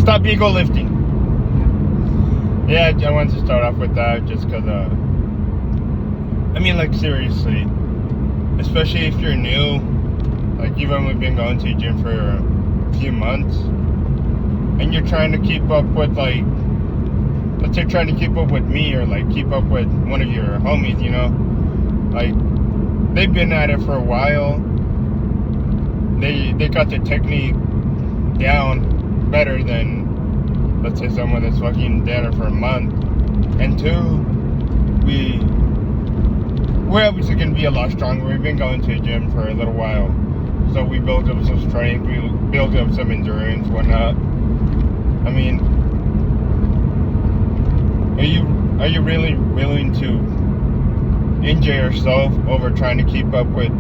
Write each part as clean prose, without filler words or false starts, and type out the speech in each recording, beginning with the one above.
stop ego lifting. Yeah, I wanted to start off with that just because, I mean, like, seriously, especially if you're new, like, you've only been going to the gym for a few months, and you're trying to keep up with, like, let's say trying to keep up with me, or, like, keep up with one of your homies, you know, like, they've been at it for a while, they got their technique down better than, let's say, someone that's fucking done it for a month. And two, we're obviously going to be a lot stronger. We've been going to the gym for a little while, so we built up some strength, we built up some endurance, whatnot. I mean, are you really willing to injure yourself over trying to keep up with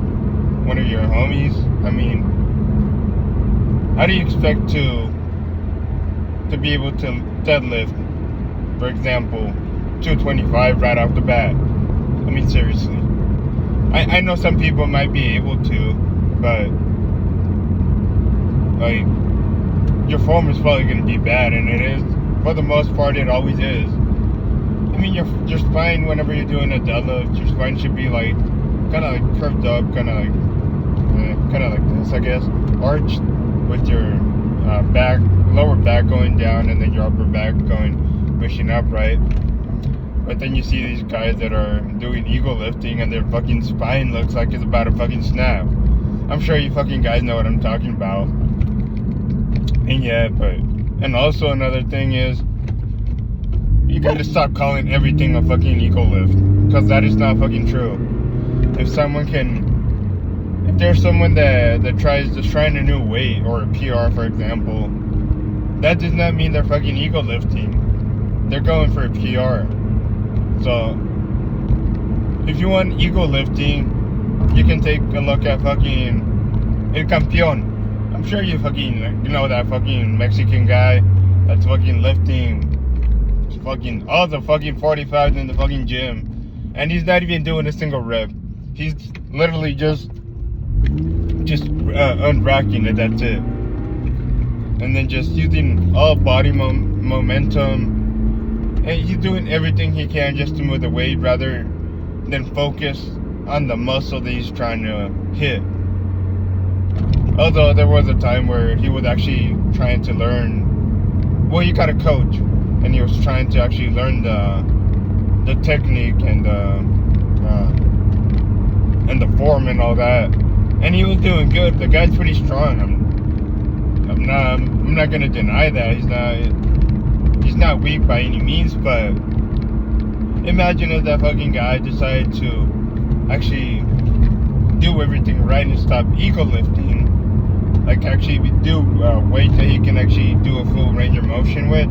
one of your homies? I mean, how do you expect to be able to deadlift, for example, 225 right off the bat? I mean, seriously. I know some people might be able to, but, like, your form is probably going to be bad, and it is, for the most part, it always is. I mean, your spine, whenever you're doing a deadlift, your spine should be, like, kind of, like, curved up, kind of like this, I guess, arched, with your lower back going down, and then your upper back pushing up, right? But then you see these guys that are doing ego lifting, and their fucking spine looks like it's about to fucking snap. I'm sure you fucking guys know what I'm talking about. And yeah, and also another thing is, you gotta stop calling everything a fucking ego lift, because that is not fucking true. If there's someone that trying a new weight, or a PR, for example, that does not mean they're fucking ego lifting. They're going for a PR. So, if you want ego lifting, you can take a look at fucking El Campeón. I'm sure you know that fucking Mexican guy that's fucking lifting fucking all the fucking 45s in the fucking gym, and he's not even doing a single rep. He's literally just unracking it, that's it. And then just using all body momentum. And he's doing everything he can just to move the weight rather than focus on the muscle that he's trying to hit. Although there was a time where he was actually trying to learn, well, he got a coach, and he was trying to actually learn the technique and the form and all that. And he was doing good. The guy's pretty strong. I'm not gonna deny that he's not weak by any means, but imagine if that fucking guy decided to actually do everything right and stop ego lifting, like actually do weight that he can actually do a full range of motion with.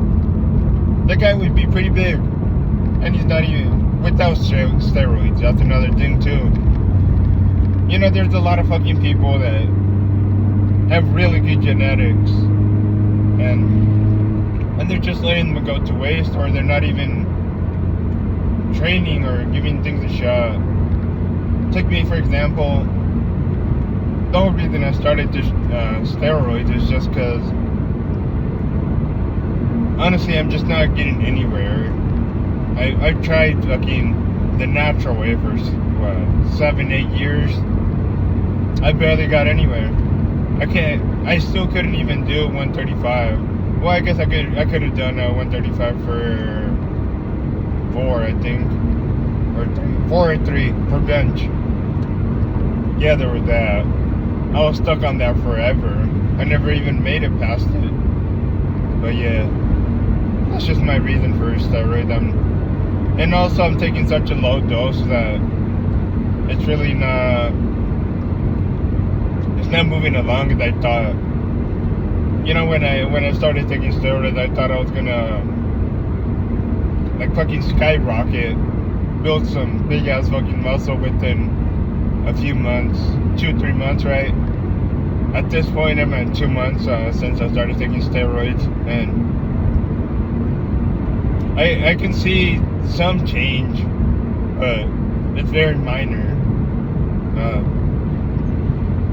The guy would be pretty big, and he's not even without steroids. That's another thing too. You know, there's a lot of fucking people that have really good genetics, and they're just letting them go to waste, or they're not even training or giving things a shot. Take me, for example. The whole reason I started this steroids is just because, honestly, I'm just not getting anywhere. I've tried fucking the natural way for 7-8 years. I barely got anywhere. I still couldn't even do 135. Well, I guess I could have done 135 for 4, I think, or 3, 4 or 3 per bench. Yeah, there was that. I was stuck on that forever. I never even made it past it. But yeah, that's just my reason for steroid. And also I'm taking such a low dose that it's really not moving along as I thought. You know, when I started taking steroids, I thought I was gonna like fucking skyrocket, build some big ass fucking muscle within a few months, 2-3 months, right? At this point, I'm at 2 months since I started taking steroids, and I can see some change, but it's very minor.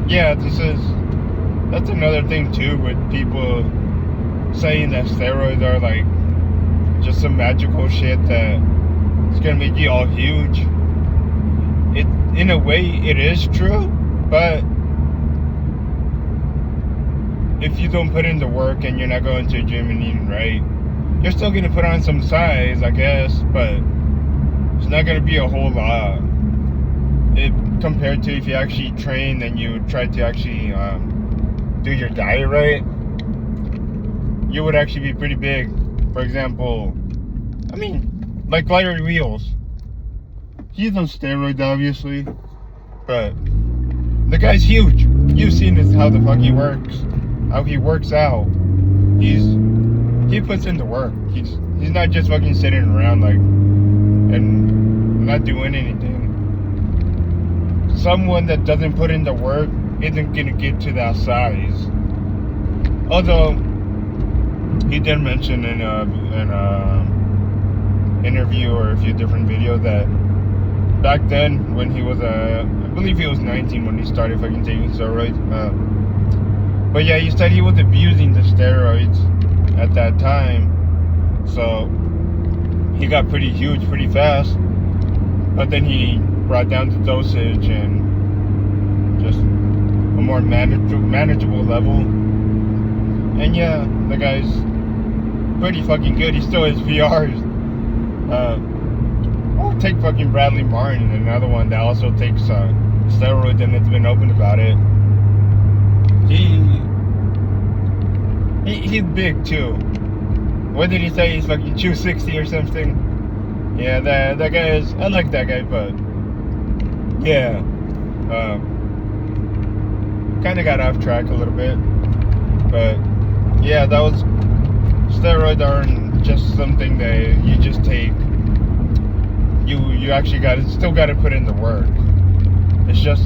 Yeah, that's another thing too with people saying that steroids are like just some magical shit that it's gonna make you all huge. It, in a way, it is true, but if you don't put in the work and you're not going to a gym and eating right, you're still gonna put on some size, I guess, but it's not gonna be a whole lot. Compared to if you actually train and you try to actually do your diet right, you would actually be pretty big. For example, I mean, like Larry Wheels. He's on steroids, obviously, but the guy's huge. You've seen this, how the fuck he works, how he works out. He puts in the work. He's not just fucking sitting around like and not doing anything. Someone that doesn't put in the work isn't gonna get to that size. Although he did mention in a interview or a few different videos that back then when he was I believe he was 19 when he started fucking taking steroids. But yeah, he said he was abusing the steroids at that time, so he got pretty huge pretty fast. But then he brought down the dosage and just a more manageable level. And yeah, the guy's pretty fucking good. He still has VRs. I'll take fucking Bradley Martin, another one that also takes steroids and it's been open about it. He's big too. What did he say? He's fucking 260 or something. Yeah, that guy is. I like that guy, but yeah, kind of got off track a little bit. But yeah, that was steroids aren't just something that you just take. You actually still got to put in the work. It's just,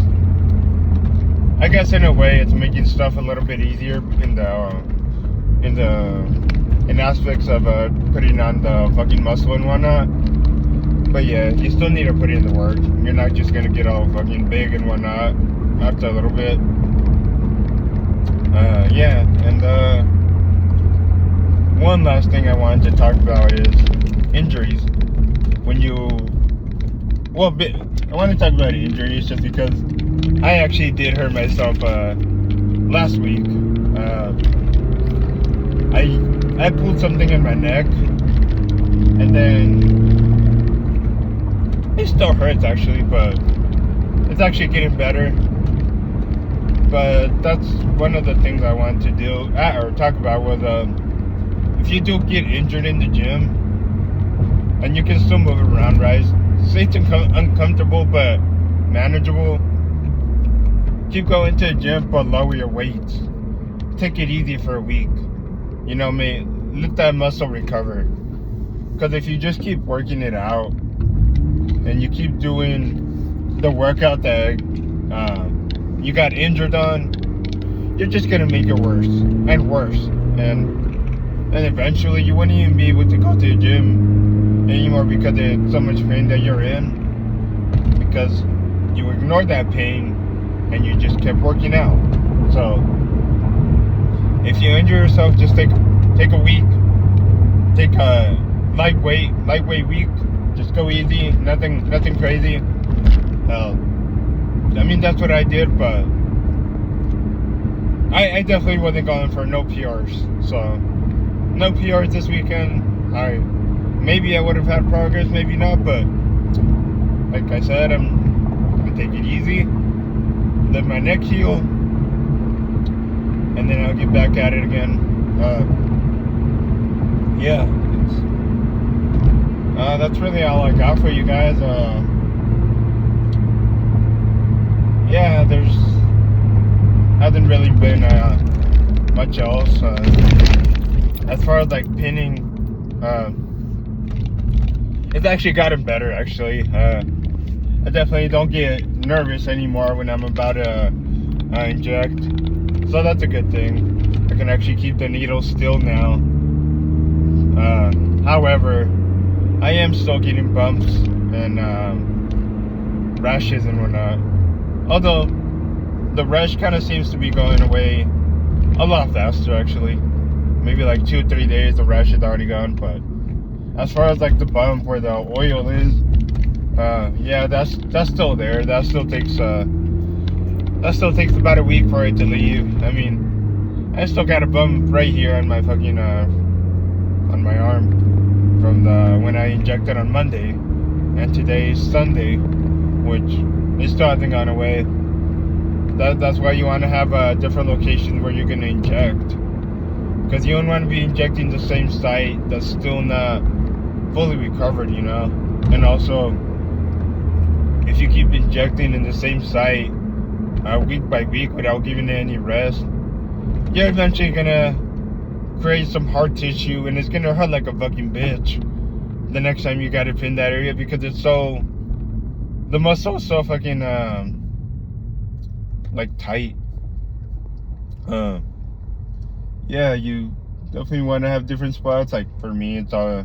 I guess in a way, it's making stuff a little bit easier in aspects of putting on the fucking muscle and whatnot. But yeah, you still need to put in the work. You're not just gonna get all fucking big and whatnot after a little bit. Yeah, and one last thing I wanted to talk about is injuries. I want to talk about injuries just because I actually did hurt myself last week. I pulled something in my neck, and then it still hurts actually, but it's actually getting better. But that's one of the things I wanted to do or talk about was if you do get injured in the gym and you can still move around, right? Say it's uncomfortable but manageable. Keep going to the gym but lower your weights. Take it easy for a week. You know, let that muscle recover. Because if you just keep working it out and you keep doing the workout that you got injured on, you're just gonna make it worse and worse, and eventually you wouldn't even be able to go to the gym anymore because of so much pain that you're in, because you ignored that pain and you just kept working out. So if you injure yourself, just take a week, take a lightweight week. Just go easy, nothing crazy. I mean, that's what I did, but I definitely wasn't going for no PRs. So no PRs this weekend. Maybe I would have had progress, maybe not, but like I said, I'm gonna take it easy, let my neck heal, and then I'll get back at it again. Yeah, that's really all I got for you guys. Yeah, there's hasn't really been much else. As far as like pinning, it's actually gotten better actually. I definitely don't get nervous anymore when I'm about to inject, so that's a good thing. I can actually keep the needle still now. However, I am still getting bumps and rashes and whatnot. Although the rash kind of seems to be going away a lot faster actually. maybe like 2-3 days, the rash is already gone. But as far as like the bump where the oil is, yeah, that's still there. That still takes about a week for it to leave. I mean, I still got a bump right here on my fucking on my arm from the when I injected on Monday, and today's Sunday, which it still hasn't gone away. That's why you want to have a different location where you're gonna inject, because you don't want to be injecting the same site that's still not fully recovered, you know. And also, if you keep injecting in the same site week by week without giving it any rest, you're eventually gonna create some hard tissue, and it's gonna hurt like a fucking bitch the next time you gotta pin that area, because it's so, the muscle is so fucking like tight. Yeah, you definitely want to have different spots. Like for me, it's all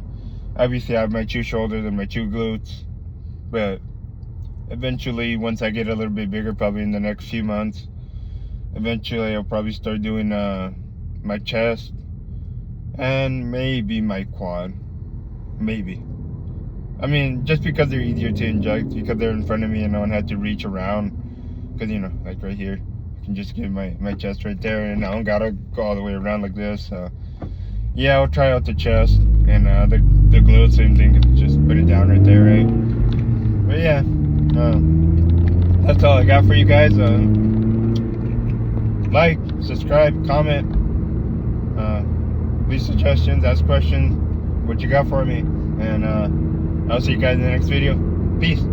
obviously I have my two shoulders and my two glutes, but eventually once I get a little bit bigger, probably in the next few months, eventually I'll probably start doing my chest and maybe my quad. Maybe. I mean, just because they're easier to inject, because they're in front of me and no one had to reach around. Because, you know, like right here, I can just get my chest right there, and I don't gotta go all the way around like this. So yeah, I'll try out the chest, and the glute, same thing, just put it down right there, right? But yeah, that's all I got for you guys. Like, subscribe, comment, leave suggestions, ask questions, what you got for me, and I'll see you guys in the next video. Peace.